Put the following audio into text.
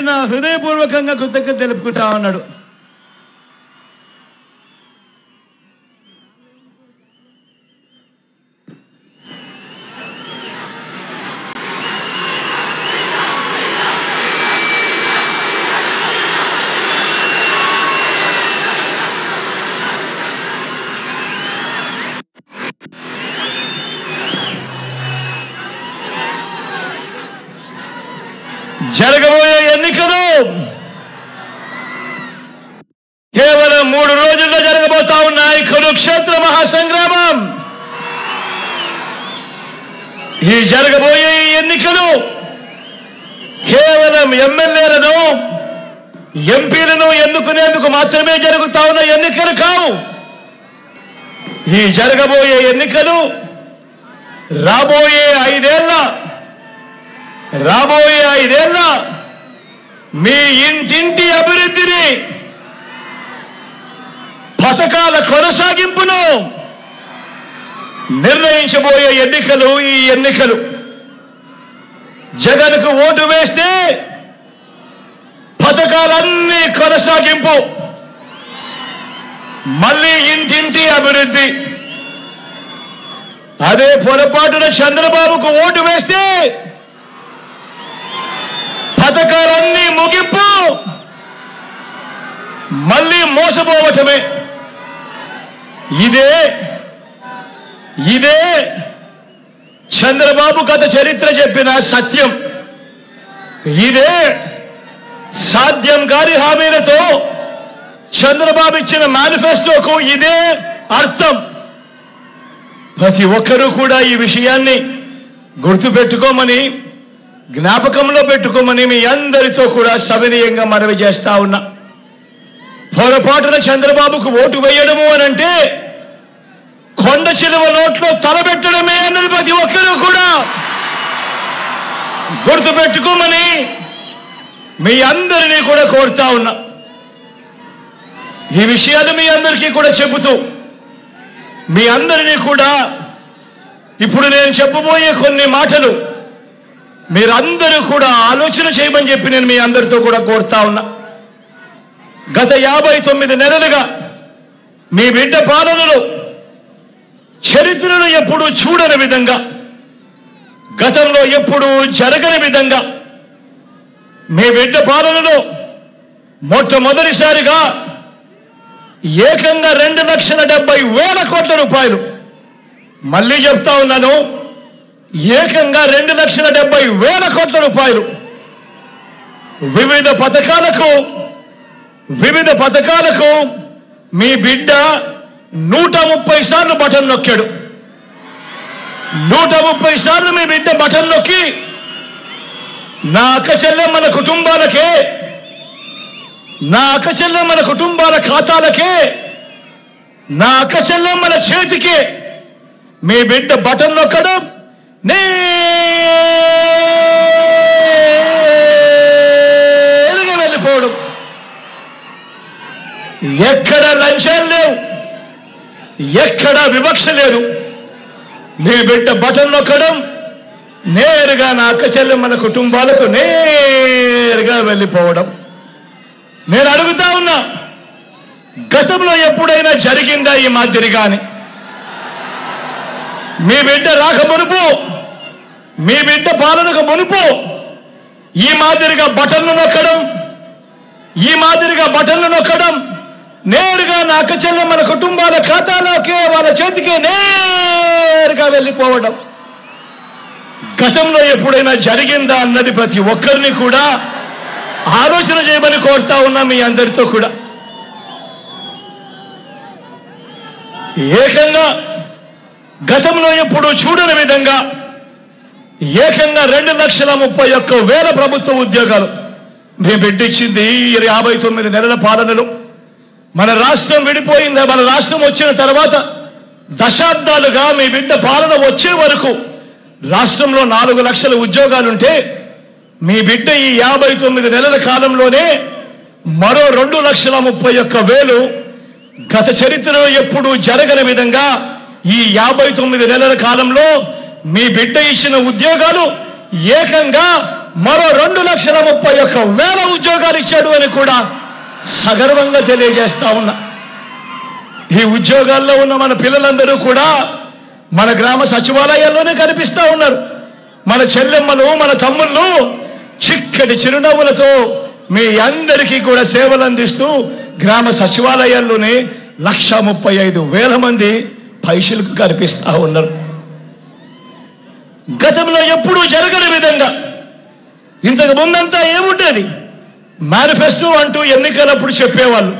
నా హృదయపూర్వకంగా కృతజ్ఞత తెలుపుకుంటా ఉన్నాడు. జరగబోయే ఎన్నికలు కేవలం 3 రోజుల్లో జరగబోతా ఉన్నాయి. కురుక్షేత్ర మహాసంగ్రామం. ఈ జరగబోయే ఎన్నికలు కేవలం ఎమ్మెల్యేలను ఎంపీలను ఎన్నుకునేందుకు మాత్రమే జరుగుతా ఉన్న ఎన్నికలు కావు. ఈ జరగబోయే ఎన్నికలు రాబోయే 5 ఏళ్ల మీ ఇంటింటి అభివృద్ధిని, పథకాల కొనసాగింపును నిర్ణయించబోయే ఎన్నికలు ఈ ఎన్నికలు. జగన్కు ఓటు వేస్తే పథకాలన్నీ కొనసాగింపు, మళ్ళీ ఇంటింటి అభివృద్ధి. అదే పొరపాటున చంద్రబాబుకు ఓటు వేస్తే పథకాలన్నీ ముగింపు, మళ్ళీ మోసపోవటమే. ఇదే చంద్రబాబు గత చరిత్ర చెప్పిన సత్యం. ఇదే సాధ్యం కాని హామీలతో చంద్రబాబు ఇచ్చిన మేనిఫెస్టోకు ఇదే అర్థం. ప్రతి ఒక్కరూ కూడా ఈ విషయాన్ని గుర్తుపెట్టుకోమని, జ్ఞాపకంలో పెట్టుకోమని మీ అందరితో కూడా సవినీయంగా మనవి చేస్తా ఉన్నా. పొరపాటున చంద్రబాబుకు ఓటు వేయడము అనంటే కొండ చిలువ నోట్లో తలబెట్టడమే అన్నది ప్రతి ఒక్కరూ కూడా గుర్తుపెట్టుకోమని మీ అందరినీ కూడా కోరుతా ఉన్నా. ఈ విషయాలు మీ అందరికీ కూడా చెబుతూ, మీ అందరినీ కూడా ఇప్పుడు నేను చెప్పబోయే కొన్ని మాటలు మీరందరూ కూడా ఆలోచన చేయమని చెప్పి నేను మీ అందరితో కూడా కోరుతా ఉన్నా. గత 59 నెలలుగా మీ బిడ్డ పాలనలో చరిత్రను ఎప్పుడూ చూడని విధంగా, గతంలో ఎప్పుడూ జరగని విధంగా మీ బిడ్డ పాలనలో మొట్టమొదటిసారిగా ఏకంగా 2,70,000 కోట్ల రూపాయలు, మళ్ళీ చెప్తా ఉన్నాను, ఏకంగా 2,70,000 కోట్ల రూపాయలు వివిధ పథకాలకు మీ బిడ్డ 130 సార్లు బటన్ నొక్కాడు. 130 సార్లు మీ బిడ్డ బటన్ నొక్కి నా అక్క చెల్లెమ్మల ఖాతాలకే, నా అక్క చెల్లెమ్మల చేతికే మీ బిడ్డ బటన్ నొక్కడం, నేరుగా వెళ్ళిపోవడం. ఎక్కడ లంచాలు లేవు, ఎక్కడ వివక్ష లేదు. మీ బిడ్డ బటన్ నొక్కడం, నేరుగా నా అక్క చెల్లెమ్మల కుటుంబాలకు నేరుగా వెళ్ళిపోవడం. నేను అడుగుతా ఉన్నా, గతంలో ఎప్పుడైనా జరిగిందా ఈ మాదిరిగాని? మీ బిడ్డ రాక మునుపు, మీ బిడ్డ పాలనకు మునుపు ఈ మాదిరిగా బటన్లు నొక్కడం, నేరుగా నా అక్క చెల్లెమ్మల కుటుంబాల ఖాతాలోకే, వాళ్ళ చేతికే నేరుగా వెళ్ళిపోవడం గతంలో ఎప్పుడైనా జరిగిందా అన్నది ప్రతి ఒక్కరిని కూడా ఆలోచన చేయమని కోరుతా ఉన్నా మీ అందరితో కూడా. ఏకంగా గతంలో ఎప్పుడు చూడని విధంగా ఏకంగా 2,31,000 ప్రభుత్వ ఉద్యోగాలు మీ బిడ్డిచ్చింది 59 నెలల పాలనలో. మన రాష్ట్రం విడిపోయింది, మన రాష్ట్రం వచ్చిన తర్వాత దశాబ్దాలుగా మీ బిడ్డ పాలన వచ్చే వరకు రాష్ట్రంలో 4 లక్షల ఉద్యోగాలుంటే మీ బిడ్డ ఈ 59 నెలల కాలంలోనే మరో 2,31,000 గత చరిత్రలో ఎప్పుడూ జరగని విధంగా ఈ 59 నెలల కాలంలో మీ బిడ్డ ఇచ్చిన ఉద్యోగాలు ఏకంగా మరో 2,31,000 ఉద్యోగాలు ఇచ్చాడు అని కూడా సగర్వంగా తెలియజేస్తా ఉన్నా. ఈ ఉద్యోగాల్లో ఉన్న మన పిల్లలందరూ కూడా మన గ్రామ సచివాలయాల్లోనే కనిపిస్తా ఉన్నారు. మన చెల్లెమ్మలు, మన తమ్ముళ్ళు చిక్కటి చిరునవ్వులతో మీ అందరికీ కూడా సేవలు అందిస్తూ గ్రామ సచివాలయాల్లోనే 1,35,000 మంది పైసలకు కనిపిస్తా ఉన్నారు. గతంలో ఎప్పుడూ జరగని విధంగా ఇంతకు ముందంతా ఏముండేది? మేనిఫెస్టో అంటూ ఎన్నికలప్పుడు చెప్పేవాళ్ళు.